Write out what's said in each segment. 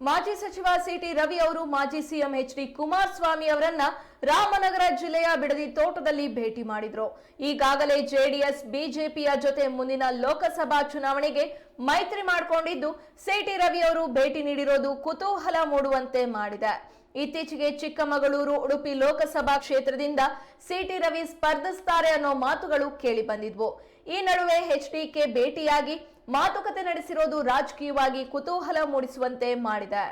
ಮಾಜಿ ಸಚಿವ ಸಿಟಿ ರವಿ ಅವರು ಮಾಜಿ ಸಿಎಂ ಎಚ್ ಡಿ ಕುಮಾರಸ್ವಾಮಿ ಅವರನ್ನ ರಾಮನಗರ ಜಿಲ್ಲೆಯ ಬಿಡದಿ ತೋಟದಲ್ಲಿ ಭೇಟಿ ಮಾಡಿದ್ರು. ಈಗಾಗಲೇ ಜೆಡಿಎಸ್ ಬಿಜೆಪಿಯ ಜೊತೆ ಮುಂದಿನ ಲೋಕಸಭಾ ಚುನಾವಣೆಗೆ ಮೈತ್ರಿ ಮಾಡಿಕೊಂಡಿದ್ದು, ಸಿಟಿ ರವಿ ಅವರು ಭೇಟಿ ನೀಡಿರೋದು ಕುತೂಹಲ ಮೂಡುವಂತೆ ಮಾಡಿದೆ. ಇತ್ತೀಚೆಗೆ ಚಿಕ್ಕಮಗಳೂರು ಉಡುಪಿ ಲೋಕಸಭಾ ಕ್ಷೇತ್ರದಿಂದ ಸಿಟಿ ರವಿ ಸ್ಪರ್ಧಿಸುತ್ತಾರೆ ಅನ್ನೋ ಮಾತುಗಳು ಕೇಳಿ ಬಂದಿದ್ವು. ಈ ನಡುವೆ ಎಚ್ಡಿಕೆ ಭೇಟಿಯಾಗಿ ಮಾತುಕತೆ ನಡೆಸಿರೋದು ರಾಜಕೀಯವಾಗಿ ಕುತೂಹಲ ಮೂಡಿಸುವಂತೆ ಮಾಡಿದೆ.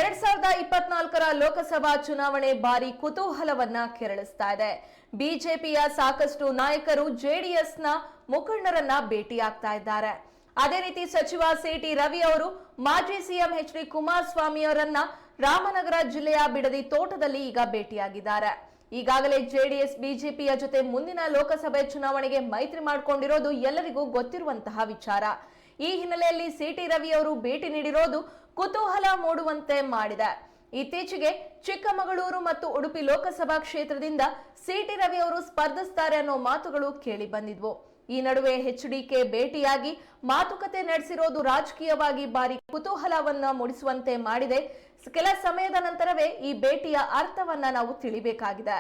ಎರಡ್ 2024ರ ಲೋಕಸಭಾ ಚುನಾವಣೆ ಬಾರಿ ಕುತೂಹಲವನ್ನ ಕೆರಳಿಸ್ತಾ ಇದೆ. ಬಿಜೆಪಿಯ ಸಾಕಷ್ಟು ನಾಯಕರು ಜೆಡಿಎಸ್ನ ಮುಖಂಡರನ್ನ ಭೇಟಿಯಾಗ್ತಾ ಇದ್ದಾರೆ. ಅದೇ ರೀತಿ ಸಚಿವ ಸಿಟಿ ರವಿ ಅವರು ಮಾಜಿ ಸಿಎಂ ಎಚ್ ಡಿ ಕುಮಾರಸ್ವಾಮಿ ಅವರನ್ನ ರಾಮನಗರ ಜಿಲ್ಲೆಯ ಬಿಡದಿ ತೋಟದಲ್ಲಿ ಈಗ ಭೇಟಿಯಾಗಿದ್ದಾರೆ. ಈಗಾಗಲೇ ಜೆಡಿಎಸ್ ಬಿಜೆಪಿಯ ಜೊತೆ ಮುಂದಿನ ಲೋಕಸಭೆ ಚುನಾವಣೆಗೆ ಮೈತ್ರಿ ಮಾಡಿಕೊಂಡಿರೋದು ಎಲ್ಲರಿಗೂ ಗೊತ್ತಿರುವಂತಹ ವಿಚಾರ. ಈ ಹಿನ್ನೆಲೆಯಲ್ಲಿ ಸಿಟಿ ರವಿ ಅವರು ಭೇಟಿ ನೀಡಿರೋದು ಕುತೂಹಲ ಮೂಡುವಂತೆ ಮಾಡಿದೆ. ಇತ್ತೀಚೆಗೆ ಚಿಕ್ಕಮಗಳೂರು ಮತ್ತು ಉಡುಪಿ ಲೋಕಸಭಾ ಕ್ಷೇತ್ರದಿಂದ ಸಿಟಿ ರವಿ ಅವರು ಸ್ಪರ್ಧಿಸುತ್ತಾರೆ ಅನ್ನೋ ಮಾತುಗಳು ಕೇಳಿ ಬಂದಿದ್ವು. ಈ ನಡುವೆ ಎಚ್ಡಿಕೆ ಭೇಟಿಯಾಗಿ ಮಾತುಕತೆ ನಡೆಸಿರೋದು ರಾಜಕೀಯವಾಗಿ ಭಾರಿ ಕುತೂಹಲವನ್ನ ಮೂಡಿಸುವಂತೆ ಮಾಡಿದೆ. ಕೆಲ ಸಮಯದ ನಂತರವೇ ಈ ಭೇಟಿಯ ಅರ್ಥವನ್ನ ನಾವು ತಿಳಿಬೇಕಾಗಿದೆ.